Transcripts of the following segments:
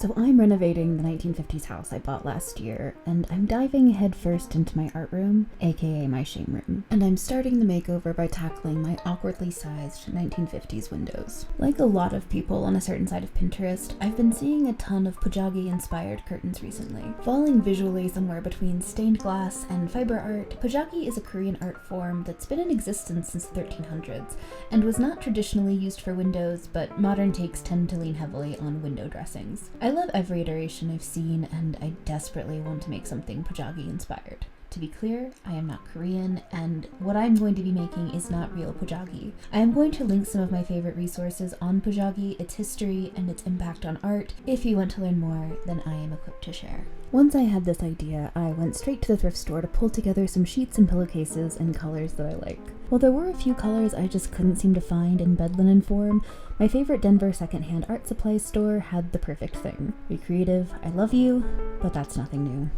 So I'm renovating the 1950s house I bought last year, and I'm diving headfirst into my art room, aka my shame room. And I'm starting the makeover by tackling my awkwardly sized 1950s windows. Like a lot of people on a certain side of Pinterest, I've been seeing a ton of pojagi-inspired curtains recently. Falling visually somewhere between stained glass and fiber art, pojagi is a Korean art form that's been in existence since the 1300s, and was not traditionally used for windows, but modern takes tend to lean heavily on window dressings. I love every iteration I've seen, and I desperately want to make something pojagi inspired. To be clear, I am not Korean, and what I'm going to be making is not real pojagi. I am going to link some of my favorite resources on pojagi, its history, and its impact on art. If you want to learn more, then I am equipped to share. Once I had this idea, I went straight to the thrift store to pull together some sheets and pillowcases in colors that I like. While there were a few colors I just couldn't seem to find in bed linen form, my favorite Denver secondhand art supply store had the perfect thing. Be creative, I love you, but that's nothing new.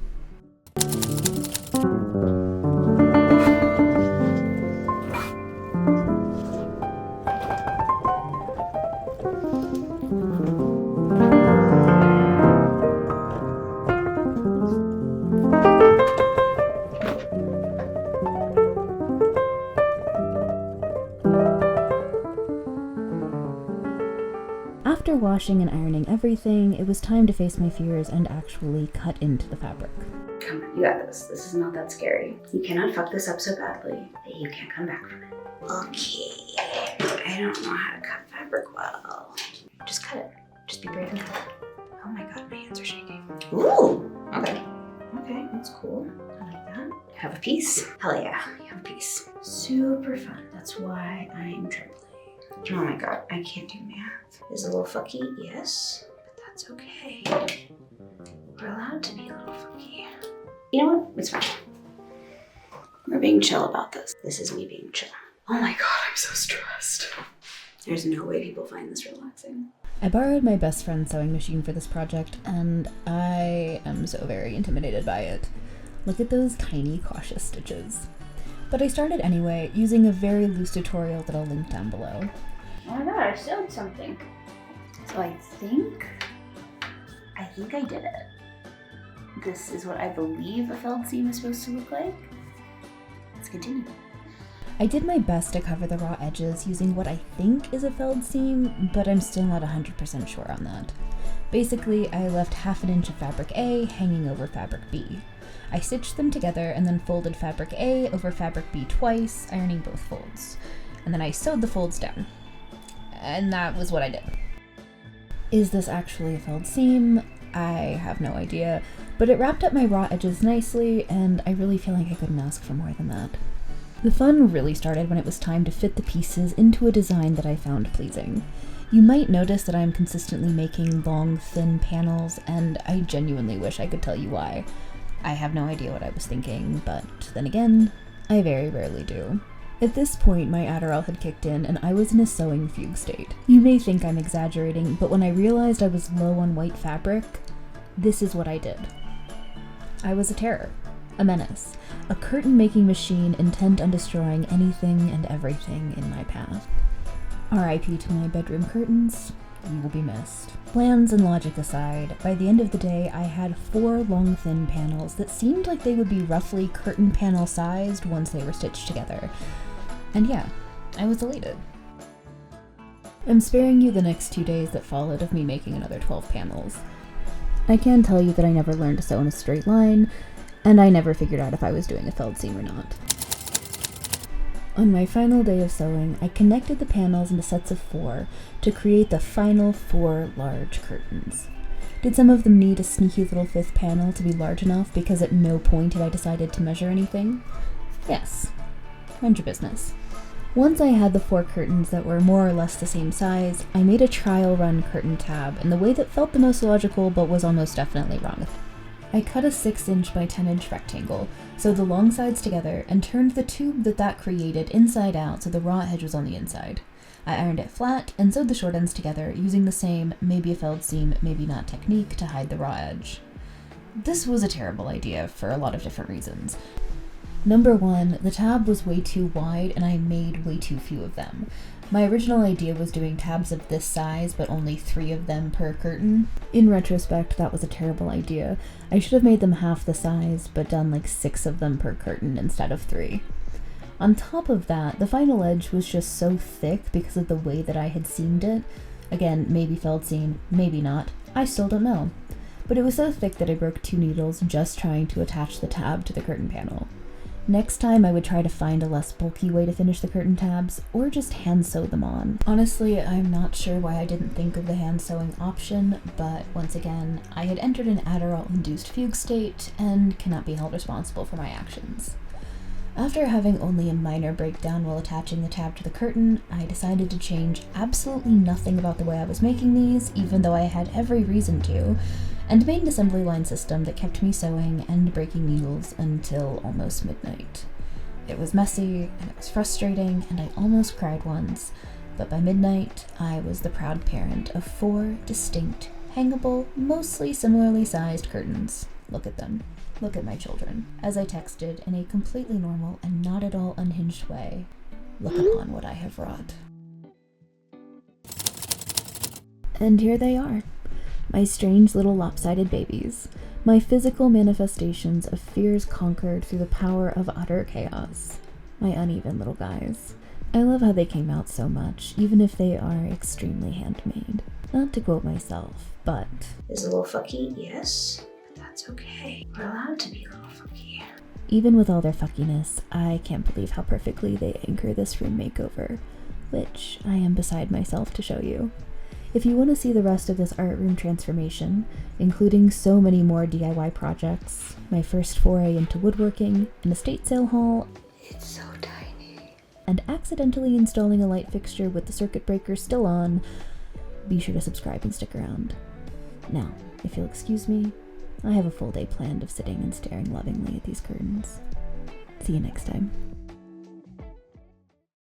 After washing and ironing everything, it was time to face my fears and actually cut into the fabric. Come on, you got this. This is not that scary. You cannot fuck this up so badly that you can't come back from it. Okay. I don't know how to cut fabric well. Just cut it. Just be brave and cut it. Oh my god, my hands are shaking. Ooh! Okay. Okay, that's cool. I like that. Have a piece? Hell yeah, you have a piece. Super fun. That's why I'm trembling. Oh my god, I can't do math. Is it a little fucky? Yes, but that's okay. We're allowed to be a little fucky. You know what? It's fine. We're being chill about this. This is me being chill. Oh my god, I'm so stressed. There's no way people find this relaxing. I borrowed my best friend's sewing machine for this project, and I am so very intimidated by it. Look at those tiny, cautious stitches. But I started anyway, using a very loose tutorial that I'll link down below. Oh my god, I sewed something. So I think I did it. This is what I believe a felled seam is supposed to look like. Let's continue. I did my best to cover the raw edges using what I think is a felled seam, but I'm still not 100% sure on that. Basically, I left half an inch of fabric A hanging over fabric B. I stitched them together and then folded fabric A over fabric B twice, ironing both folds. And then I sewed the folds down. And that was what I did. Is this actually a felled seam? I have no idea, but it wrapped up my raw edges nicely, and I really feel like I couldn't ask for more than that. The fun really started when it was time to fit the pieces into a design that I found pleasing. You might notice that I'm consistently making long, thin panels, and I genuinely wish I could tell you why. I have no idea what I was thinking, but then again, I very rarely do. At this point, my Adderall had kicked in and I was in a sewing fugue state. You may think I'm exaggerating, but when I realized I was low on white fabric, this is what I did. I was a terror, a menace, a curtain-making machine intent on destroying anything and everything in my path. R.I.P. to my bedroom curtains. You will be missed. Plans and logic aside, by the end of the day I had 4 long thin panels that seemed like they would be roughly curtain panel sized once they were stitched together. And yeah, I was elated. I'm sparing you the next 2 days that followed of me making another 12 panels. I can tell you that I never learned to sew in a straight line, and I never figured out if I was doing a felled seam or not. On my final day of sewing, I connected the panels into sets of 4 to create the final 4 large curtains. Did some of them need a sneaky little 5th panel to be large enough because at no point had I decided to measure anything? Yes. Mind your business. Once I had the 4 curtains that were more or less the same size, I made a trial run curtain tab in the way that felt the most logical but was almost definitely wrong. I cut a 6-inch by 10-inch rectangle, sewed the long sides together, and turned the tube that created inside out so the raw edge was on the inside. I ironed it flat and sewed the short ends together using the same maybe a felled seam, maybe not technique to hide the raw edge. This was a terrible idea for a lot of different reasons. Number 1, the tab was way too wide and I made way too few of them. My original idea was doing tabs of this size, but only 3 of them per curtain. In retrospect, that was a terrible idea. I should have made them half the size, but done like 6 of them per curtain instead of 3. On top of that, the final edge was just so thick because of the way that I had seamed it. Again, maybe felt seam, maybe not. I still don't know. But it was so thick that I broke 2 needles just trying to attach the tab to the curtain panel. Next time I would try to find a less bulky way to finish the curtain tabs, or just hand sew them on. Honestly, I'm not sure why I didn't think of the hand sewing option, but once again, I had entered an Adderall-induced fugue state and cannot be held responsible for my actions. After having only a minor breakdown while attaching the tab to the curtain, I decided to change absolutely nothing about the way I was making these, even though I had every reason to, and made an assembly line system that kept me sewing and breaking needles until almost midnight. It was messy, and it was frustrating, and I almost cried once, but by midnight, I was the proud parent of 4 distinct, hangable, mostly similarly sized curtains. Look at them. Look at my children. As I texted in a completely normal and not at all unhinged way, look upon what I have wrought. And here they are. My strange little lopsided babies, my physical manifestations of fears conquered through the power of utter chaos. My uneven little guys. I love how they came out so much, even if they are extremely handmade. Not to quote myself, but... Is a little fucky? Yes. But that's okay. We're allowed to be a little fucky. Even with all their fuckiness, I can't believe how perfectly they anchor this room makeover, which I am beside myself to show you. If you want to see the rest of this art room transformation, including so many more DIY projects, my first foray into woodworking, an estate sale haul, It's so tiny, and accidentally installing a light fixture with the circuit breaker still on, be sure to subscribe and stick around. Now, if you'll excuse me, I have a full day planned of sitting and staring lovingly at these curtains. See you next time.